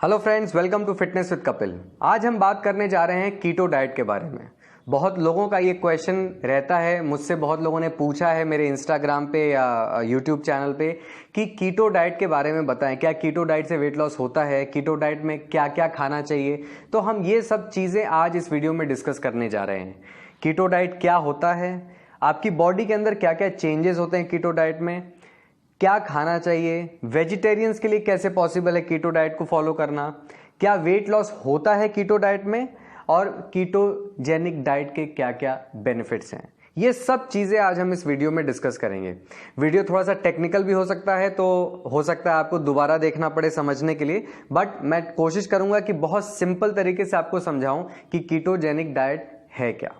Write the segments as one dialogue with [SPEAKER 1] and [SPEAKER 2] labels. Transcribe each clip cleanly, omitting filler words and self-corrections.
[SPEAKER 1] Hello friends, welcome to fitness with Kapil. आज हम बात करने जा रहे हैं कीटो डाइट के बारे में। बहुत लोगों का ये क्वेश्चन रहता है, मुझसे बहुत लोगों ने पूछा है मेरे इंस्टाग्राम पे या यूट्यूब चैनल पे कि कीटो डाइट के बारे में बताएं, क्या कीटो डाइट से वेट लॉस होता है, कीटो डाइट में क्या क्या खाना चाहिए। तो हम ये सब चीज़ें आज इस वीडियो में डिस्कस करने जा रहे हैं। कीटो डाइट क्या होता है, आपकी बॉडी के अंदर क्या क्या चेंजेस होते हैं कीटो डाइट में, क्या खाना चाहिए, वेजिटेरियंस के लिए कैसे पॉसिबल है कीटो डाइट को फॉलो करना, क्या वेट लॉस होता है कीटो डाइट में, और कीटोजेनिक डाइट के क्या क्या बेनिफिट्स हैं। ये सब चीजें आज हम इस वीडियो में डिस्कस करेंगे। वीडियो थोड़ा सा टेक्निकल भी हो सकता है, तो हो सकता है आपको दोबारा देखना पड़े समझने के लिए, बट मैं कोशिश करूंगा कि बहुत सिंपल तरीके से आपको समझाऊं कि कीटोजेनिक डाइट है क्या।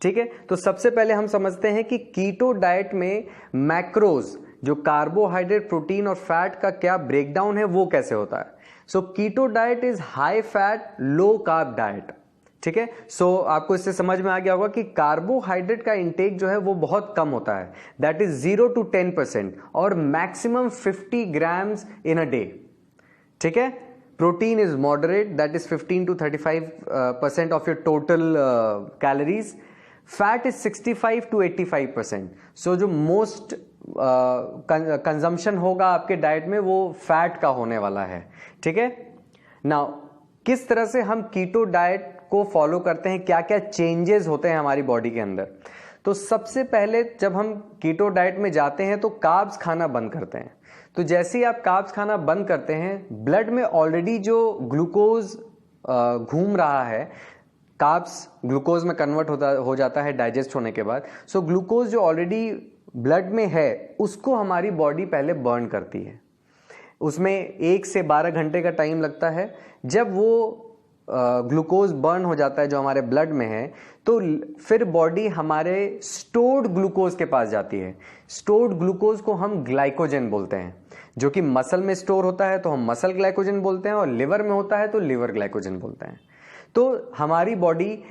[SPEAKER 1] ठीक है, तो सबसे पहले हम समझते हैं कि कीटो डाइट में मैक्रोज, जो कार्बोहाइड्रेट, प्रोटीन और फैट का क्या ब्रेकडाउन है, वो कैसे होता है। So keto diet is high fat low carb diet. ठीक है, सो आपको इससे समझ में आ गया होगा कि कार्बोहाइड्रेट का इंटेक जो है वो बहुत कम होता है, दैट इज 0 to 10% और maximum 50 grams in a day. ठीक है, protein is moderate, that is 15 to 35% of your total calories. Fat is 65 to 85%। सो जो मोस्ट कंजम्पशन होगा आपके डाइट में वो फैट का होने वाला है। ठीक है, नाउ किस तरह से हम कीटो डाइट को फॉलो करते हैं, क्या क्या चेंजेस होते हैं हमारी बॉडी के अंदर। तो सबसे पहले जब हम कीटो डाइट में जाते हैं तो कार्ब्स खाना बंद करते हैं। तो जैसे ही आप कार्ब्स खाना बंद करते हैं, ब्लड में ऑलरेडी जो ग्लूकोज घूम रहा है, कार्ब्स ग्लूकोज में कन्वर्ट हो जाता है डाइजेस्ट होने के बाद। सो ग्लूकोज जो ऑलरेडी ब्लड में है उसको हमारी बॉडी पहले बर्न करती है। उसमें 1 से 12 घंटे का टाइम लगता है। जब वो ग्लूकोज बर्न हो जाता है जो हमारे ब्लड में है, तो फिर बॉडी हमारे स्टोर्ड ग्लूकोज के पास जाती है। स्टोर्ड ग्लूकोज को हम ग्लाइकोजन बोलते हैं, जो कि मसल में स्टोर होता है तो हम मसल ग्लाइकोजन बोलते हैं, और लिवर में होता है तो लिवर ग्लाइकोजन बोलते हैं। तो हमारी बॉडी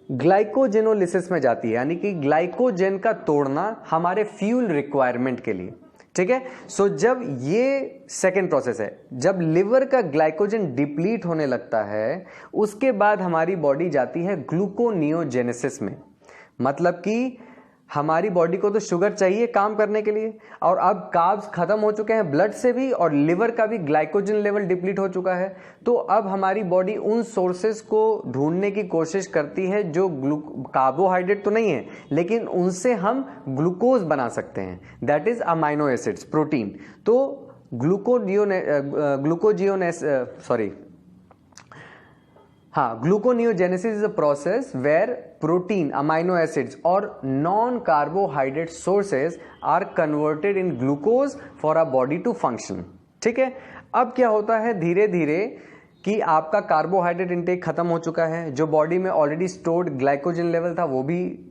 [SPEAKER 1] ग्लाइकोजेनोलिसिस में जाती है, यानी कि ग्लाइकोजन का तोड़ना हमारे फ्यूल रिक्वायरमेंट के लिए। ठीक है, सो जब ये सेकेंड प्रोसेस है, जब लिवर का ग्लाइकोजन डिप्लीट होने लगता है, उसके बाद हमारी बॉडी जाती है ग्लूकोनियोजेनेसिस में। मतलब कि हमारी बॉडी को तो शुगर चाहिए काम करने के लिए, और अब कार्ब्स खत्म हो चुके हैं ब्लड से भी, और लिवर का भी ग्लाइकोजन लेवल डिप्लीट हो चुका है। तो अब हमारी बॉडी उन सोर्सेस को ढूंढने की कोशिश करती है जो कार्बोहाइड्रेट तो नहीं है, लेकिन उनसे हम ग्लूकोज बना सकते हैं, that is amino acids, protein. तो gluconeogenesis is a process where protein, amino acids और non carbohydrate sources are converted in glucose for a body to function. ठीक है, अब क्या होता है धीरे धीरे कि आपका कार्बोहाइड्रेट इंटेक खत्म हो चुका है, जो बॉडी में ऑलरेडी स्टोर्ड ग्लाइकोजन लेवल था वो भी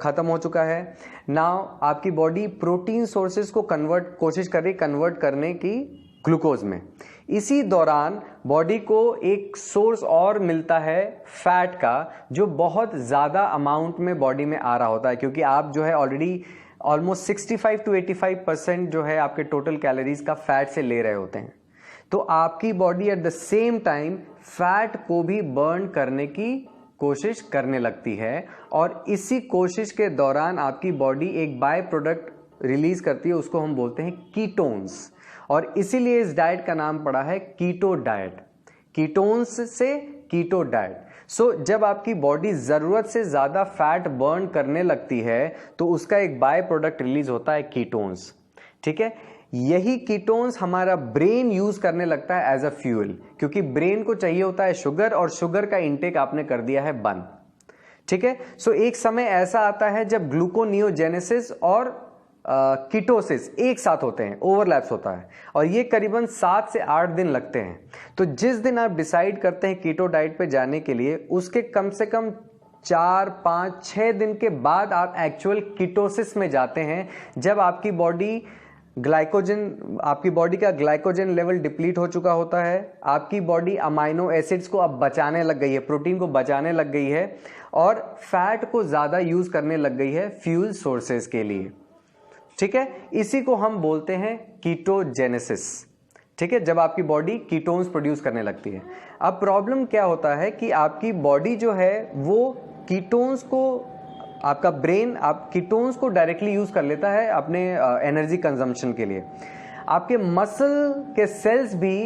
[SPEAKER 1] खत्म हो चुका है। नाउ आपकी बॉडी प्रोटीन सोर्सेज को कोशिश कर रही कन्वर्ट करने की ग्लूकोज में। इसी दौरान बॉडी को एक सोर्स और मिलता है फैट का, जो बहुत ज्यादा अमाउंट में बॉडी में आ रहा होता है, क्योंकि आप जो है ऑलरेडी ऑलमोस्ट 65 to 85% जो है आपके टोटल कैलोरीज का फैट से ले रहे होते हैं। तो आपकी body at the same time fat को भी बर्न करने की कोशिश करने लगती है, और इसी कोशिश के दौरान आपकी बॉडी एक बाय प्रोडक्ट रिलीज करती है, उसको हम बोलते हैं कीटोन्स, और इसीलिए इस डाइट का नाम पड़ा है कीटो डाइट। कीटोन्स से कीटो डाइट। सो जब आपकी बॉडी जरूरत से ज्यादा फैट बर्न करने लगती है तो उसका एक बाय प्रोडक्ट रिलीज होता है कीटोन्स। ठीक है, यही कीटोन्स हमारा ब्रेन यूज करने लगता है एज अ फ्यूल, क्योंकि ब्रेन को चाहिए होता है शुगर, और शुगर का इंटेक आपने कर दिया है बंद। ठीक है, सो एक समय ऐसा आता है जब ग्लूकोनियोजेनेसिस और कीटोसिस एक साथ होते हैं, ओवरलैप्स होता है, और ये करीबन 7 से 8 दिन लगते हैं। तो जिस दिन आप डिसाइड करते हैं कीटो डाइट पे जाने के लिए, उसके कम से कम 4, 5, 6 दिन के बाद आप एक्चुअल कीटोसिस में जाते हैं, जब आपकी बॉडी का ग्लाइकोजन लेवल डिप्लीट हो चुका होता है, आपकी बॉडी अमाइनो एसिड्स को अब बचाने लग गई है, प्रोटीन को बचाने लग गई है, और फैट को ज्यादा यूज करने लग गई है फ्यूल सोर्सेज के लिए। ठीक है, इसी को हम बोलते हैं कीटोजेनेसिस। ठीक है, जब आपकी बॉडी कीटोन्स प्रोड्यूस करने लगती है। अब प्रॉब्लम क्या होता है कि आपकी बॉडी जो है वो कीटोन्स को, आपका ब्रेन आप कीटोन्स को डायरेक्टली यूज कर लेता है अपने एनर्जी कंजम्पशन के लिए। आपके मसल के सेल्स भी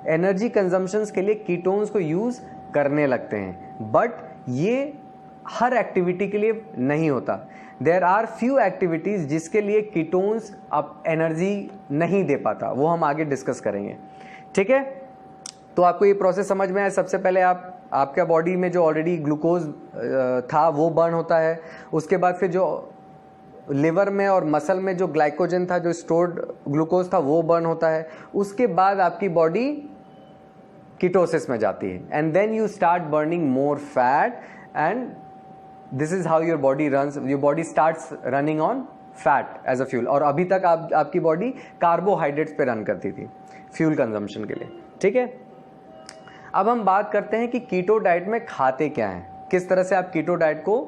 [SPEAKER 1] एनर्जी कंजम्पशन के लिए कीटोन्स को यूज करने लगते हैं, बट ये हर एक्टिविटी के लिए नहीं होता। देयर आर फ्यू एक्टिविटीज जिसके लिए कीटोन्स आप एनर्जी नहीं दे पाता, वो हम आगे डिस्कस करेंगे। ठीक है, तो आपको ये प्रोसेस समझ में आया। सबसे पहले आपका बॉडी में जो ऑलरेडी ग्लूकोज था वो बर्न होता है, उसके बाद फिर जो लिवर में और मसल में जो ग्लाइकोजन था, जो स्टोर्ड ग्लूकोज था, वो बर्न होता है। उसके बाद आपकी बॉडी कीटोसिस में जाती है, and then you start burning more fat, and this is how your body runs, your body starts running on fat as a fuel. और अभी तक आपकी बॉडी कार्बोहाइड्रेट्स पे रन करती थी फ्यूल कंजम्पशन के लिए। ठीक है, अब हम बात करते हैं कि कीटो डाइट में खाते क्या हैं, किस तरह से आप कीटो डाइट को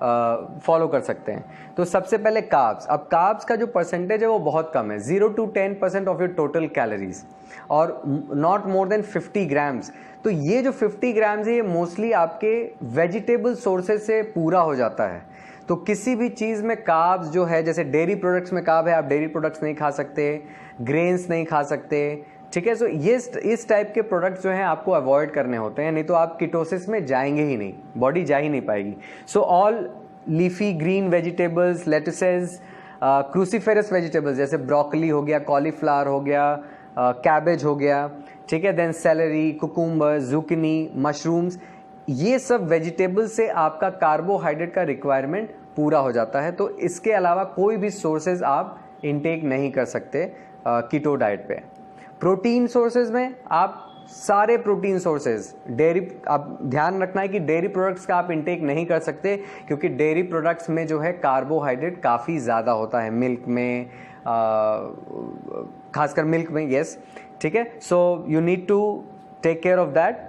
[SPEAKER 1] फॉलो कर सकते हैं। तो सबसे पहले कार्ब्स। अब कार्ब्स का जो परसेंटेज है वो बहुत कम है, 0 to 10% of your total calories, और नॉट मोर देन 50 ग्राम्स। तो ये जो 50 ग्राम्स है ये मोस्टली आपके वेजिटेबल सोर्सेज से पूरा हो जाता है। तो किसी भी चीज़ में कार्ब्स जो है, जैसे डेयरी प्रोडक्ट्स में कार्ब है, आप डेयरी प्रोडक्ट्स नहीं खा सकते, ग्रेन्स नहीं खा सकते। ठीक है, सो ये इस टाइप के प्रोडक्ट्स जो हैं आपको अवॉइड करने होते हैं, नहीं तो आप कीटोसिस में जाएंगे ही नहीं, बॉडी जा ही नहीं पाएगी। So all leafy green vegetables, lettuces, cruciferous vegetables जैसे ब्रोकली हो गया, कॉलीफ्लावर हो गया, कैबेज हो गया, ठीक है, then celery, cucumber, zucchini, mushrooms, ये सब वेजिटेबल से आपका कार्बोहाइड्रेट का रिक्वायरमेंट पूरा हो जाता है। तो इसके अलावा कोई भी सोर्सेज आप इनटेक नहीं कर सकते कीटो डाइट पे। प्रोटीन सोर्सेज में आप सारे प्रोटीन सोर्सेज, डेयरी, आप ध्यान रखना है कि डेयरी प्रोडक्ट्स का आप इनटेक नहीं कर सकते, क्योंकि डेयरी प्रोडक्ट्स में जो है कार्बोहाइड्रेट काफ़ी ज़्यादा होता है, मिल्क में, खासकर मिल्क में, यस। ठीक है, so you need to take care of that.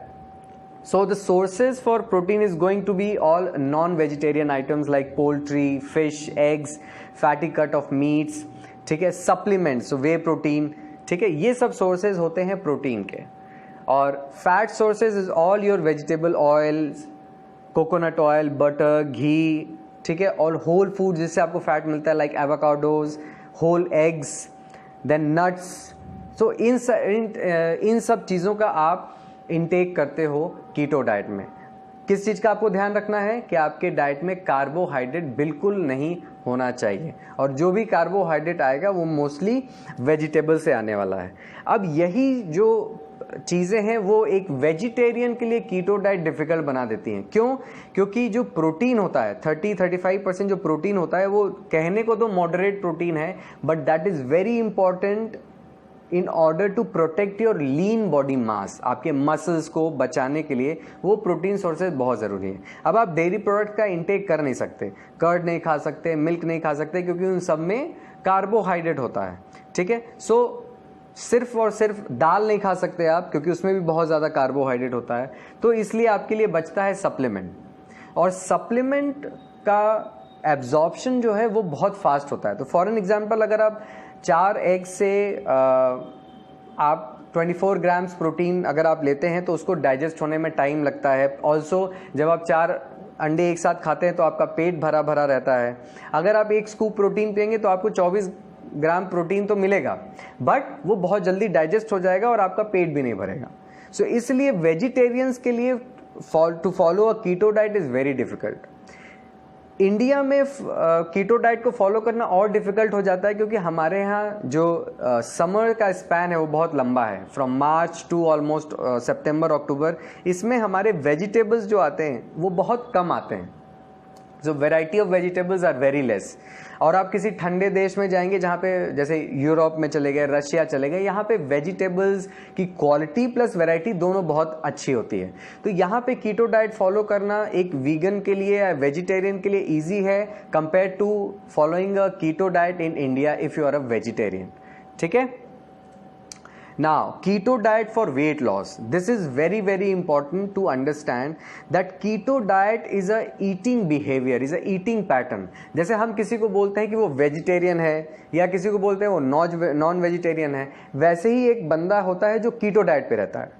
[SPEAKER 1] So the sources for protein is going to be all non-vegetarian items like poultry, fish, eggs, fatty cut of meats, ठीक है, supplements, so whey protein, ठीक है, ये सब sources होते हैं protein के। और fat sources is all your vegetable oils, coconut oil, butter, घी, ठीक है, और whole foods जिससे आपको फैट मिलता है like avocados, whole eggs, then nuts। so इन सब चीज़ों का आप इनटेक करते हो कीटो डाइट में। किस चीज़ का आपको ध्यान रखना है कि आपके डाइट में कार्बोहाइड्रेट बिल्कुल नहीं होना चाहिए, और जो भी कार्बोहाइड्रेट आएगा वो मोस्टली वेजिटेबल से आने वाला है। अब यही जो चीज़ें हैं वो एक वेजिटेरियन के लिए कीटो डाइट डिफ़िकल्ट बना देती हैं। क्यों? क्योंकि जो प्रोटीन होता है 30-35% जो प्रोटीन होता है वो कहने को तो मॉडरेट प्रोटीन है, but that is very important in order to protect your lean body mass. आपके मसल्स को बचाने के लिए वो प्रोटीन सोर्सेज बहुत ज़रूरी है। अब आप डेयरी प्रोडक्ट का इंटेक कर नहीं सकते, कर्ड नहीं खा सकते, मिल्क नहीं खा सकते, क्योंकि उन सब में कार्बोहाइड्रेट होता है। ठीक है, सो सिर्फ और सिर्फ दाल नहीं खा सकते आप, क्योंकि उसमें भी बहुत ज़्यादा कार्बोहाइड्रेट होता है। तो इसलिए आपके लिए बचता है सप्लीमेंट, और सप्लीमेंट का एब्जॉर्प्शन जो है वो बहुत फास्ट होता है। तो फॉर एन एग्जाम्पल, अगर आप 4 एग से आप 24 ग्राम्स प्रोटीन अगर आप लेते हैं तो उसको डाइजेस्ट होने में टाइम लगता है। ऑल्सो जब आप 4 अंडे एक साथ खाते हैं तो आपका पेट भरा भरा रहता है। अगर आप 1 स्कूप प्रोटीन पिएंगे तो आपको 24 ग्राम प्रोटीन तो मिलेगा, बट वो बहुत जल्दी डाइजेस्ट हो जाएगा और आपका पेट भी नहीं भरेगा। सो इसलिए वेजिटेरियंस के लिए to follow a keto diet is very difficult. India में कीटो डाइट को फॉलो करना और डिफिकल्ट हो जाता है, क्योंकि हमारे यहाँ जो समर का स्पैन है वो बहुत लंबा है, फ्रॉम मार्च टू ऑलमोस्ट सितंबर अक्टूबर। इसमें हमारे वेजिटेबल्स जो आते हैं वो बहुत कम आते हैं। जो variety of vegetables are very less. और आप किसी ठंडे देश में जाएंगे जहाँ पे, जैसे यूरोप में चले गए, रशिया चले गए, यहाँ पे वेजिटेबल्स की क्वालिटी प्लस वैरायटी दोनों बहुत अच्छी होती है। तो यहाँ पे कीटो डाइट फॉलो करना एक वीगन के लिए या वेजिटेरियन के लिए ईजी है compare to following a keto diet in India if you are a vegetarian. ठीक है, Now, keto diet for weight loss. This is very, very important to understand that keto diet is a eating behavior, is a eating pattern. जैसे हम किसी को बोलते हैं कि वो वेजिटेरियन है या किसी को बोलते हैं वो नॉन वेजिटेरियन है, वैसे ही एक बंदा होता है जो कीटो डाइट पे रहता है.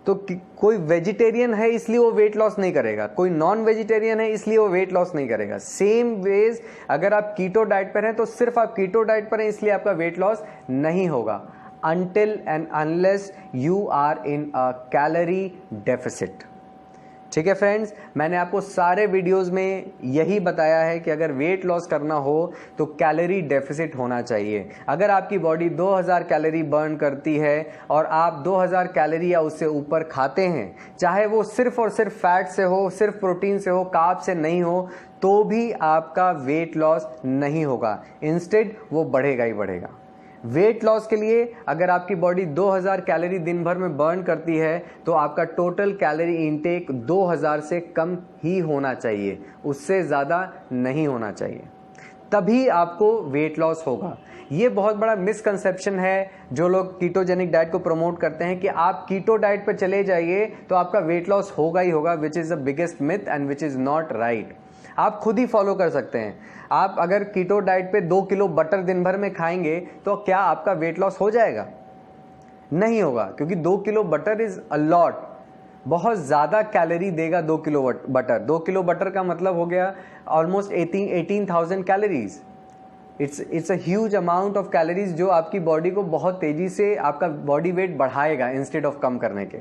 [SPEAKER 1] तो कोई वेजिटेरियन है इसलिए वो वेट लॉस नहीं करेगा, कोई नॉन वेजिटेरियन है इसलिए वो वेट लॉस नहीं करेगा. सेम वेज अगर आप कीटो डाइट पर हैं तो सिर्फ आप कीटो डाइट पर हैं इसलिए आपका वेट लॉस नहीं होगा, until and unless you are in a calorie deficit. ठीक है फ्रेंड्स, मैंने आपको सारे वीडियोस में यही बताया है कि अगर वेट लॉस करना हो तो कैलोरी डेफिसिट होना चाहिए. अगर आपकी बॉडी 2000 कैलोरी बर्न करती है और आप 2000 कैलोरी या उससे ऊपर खाते हैं, चाहे वो सिर्फ और सिर्फ फैट से हो, सिर्फ प्रोटीन से हो, कार्ब से नहीं हो, तो भी आपका वेट लॉस नहीं होगा. इंस्टेड वो बढ़ेगा ही बढ़ेगा. वेट लॉस के लिए अगर आपकी बॉडी 2000 कैलोरी दिन भर में बर्न करती है तो आपका टोटल कैलोरी इनटेक 2000 से कम ही होना चाहिए, उससे ज़्यादा नहीं होना चाहिए, तभी आपको वेट लॉस होगा. ये बहुत बड़ा मिसकंसेप्शन है जो लोग कीटोजेनिक डाइट को प्रमोट करते हैं कि आप कीटो डाइट पर चले जाइए तो आपका वेट लॉस होगा ही होगा, which is the biggest myth and which is not right. आप खुद ही फॉलो कर सकते हैं. आप अगर कीटो डाइट पे 2 किलो बटर दिन भर में खाएंगे तो क्या आपका वेट लॉस हो जाएगा? नहीं होगा, क्योंकि 2 kilo butter is a lot, बहुत ज़्यादा कैलोरी देगा 2 किलो बटर. 2 किलो बटर का मतलब हो गया almost 18,000 calories. It's a huge amount of calories जो आपकी बॉडी को बहुत तेजी से आपका बॉडी वेट बढ़ाएगा इंस्टेड ऑफ कम करने के.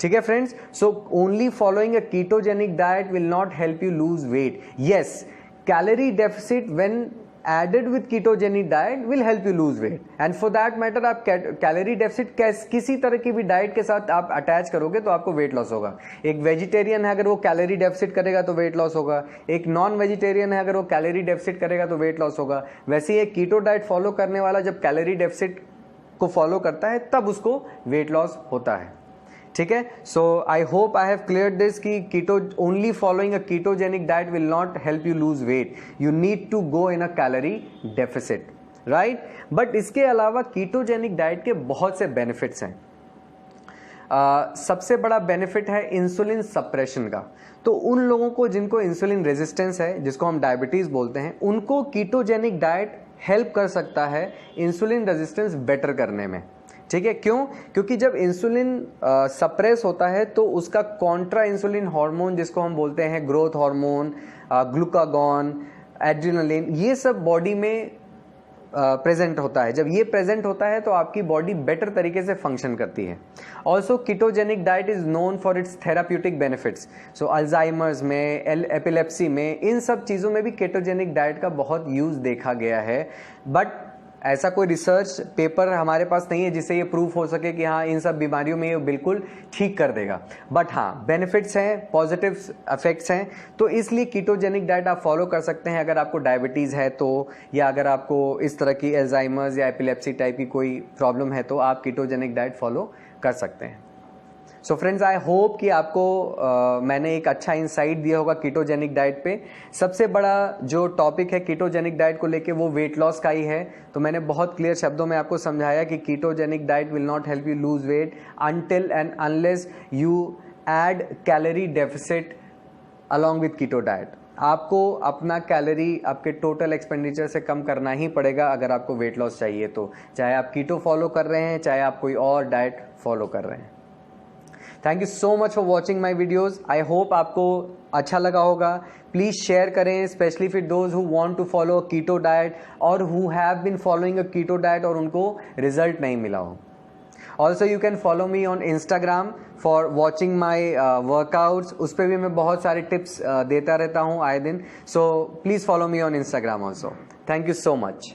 [SPEAKER 1] ठीक है friends, so only following a ketogenic diet will not help you lose wait. Yes, calorie deficit when added with ketogenic diet will help you lose weight, and for that matter आप calorie deficit किसी तरह की भी diet के साथ आप attach करोगे तो आपको वेट लॉस होगा. एक वेजिटेरियन है अगर वो कैलोरी डेफिसिट करेगा तो वेट लॉस होगा, एक नॉन वेजिटेरियन है अगर वो कैलोरी डेफिसिट करेगा तो वेट लॉस होगा. वैसे ही एक कीटो डाइट फॉलो करने वाला जब कैलोरी डेफिसिट को फॉलो करता है तब उसको वेट लॉस होता है. ठीक है, so I hope I have clear this कि keto only following a ketogenic diet will not help you lose weight. You need to go in a calorie deficit, right. But इसके अलावा ketogenic diet के बहुत से benefits हैं. सबसे बड़ा benefit है इंसुलिन सप्रेशन का. तो उन लोगों को जिनको इंसुलिन रेजिस्टेंस है, जिसको हम डायबिटीज बोलते हैं, उनको कीटोजेनिक डाइट हेल्प कर सकता है इंसुलिन रेजिस्टेंस बेटर करने में. ठीक है, क्यों? क्योंकि जब इंसुलिन सप्रेस होता है तो उसका कॉन्ट्रा इंसुलिन हार्मोन जिसको हम बोलते हैं ग्रोथ हार्मोन, ग्लूकागॉन, एड्रेनलिन, ये सब बॉडी में प्रेजेंट होता है. जब ये प्रेजेंट होता है तो आपकी बॉडी बेटर तरीके से फंक्शन करती है. Also ketogenic diet is known for its therapeutic benefits. So Alzheimer's में, एपिलेप्सी में, इन सब चीज़ों में भी कीटोजेनिक डाइट का बहुत यूज़ देखा गया है. बट ऐसा कोई रिसर्च पेपर हमारे पास नहीं है जिससे ये प्रूफ हो सके कि हाँ इन सब बीमारियों में ये बिल्कुल ठीक कर देगा. बट हाँ, बेनिफिट्स हैं, पॉजिटिव इफेक्ट्स हैं, तो इसलिए कीटोजेनिक डाइट आप फॉलो कर सकते हैं अगर आपको डायबिटीज़ है तो, या अगर आपको इस तरह की अल्जाइमर्स या एपिलेप्सी टाइप की कोई प्रॉब्लम है तो आप कीटोजेनिक डाइट फॉलो कर सकते हैं. सो फ्रेंड्स, आई होप कि आपको मैंने एक अच्छा इंसाइट दिया होगा कीटोजेनिक डाइट पे. सबसे बड़ा जो टॉपिक है कीटोजेनिक डाइट को लेके वो वेट लॉस का ही है. तो मैंने बहुत क्लियर शब्दों में आपको समझाया कि ketogenic diet will not help you lose weight until and unless you add calorie deficit along with keto diet. आपको अपना कैलोरी आपके टोटल एक्सपेंडिचर से कम करना ही पड़ेगा अगर आपको वेट लॉस चाहिए तो, चाहे आप कीटो फॉलो कर रहे हैं, चाहे आप कोई और डाइट फॉलो कर रहे हैं. Thank you so much for watching my videos. I hope आपको अच्छा लगा होगा. प्लीज़ शेयर करें, specially for those who want to follow a keto diet और who have been following a keto diet और उनको रिजल्ट नहीं मिला हो. Also you can follow me on Instagram for watching my workouts. उस पर भी मैं बहुत सारे टिप्स देता रहता हूँ आए दिन. So please follow me on Instagram also. Thank you so much.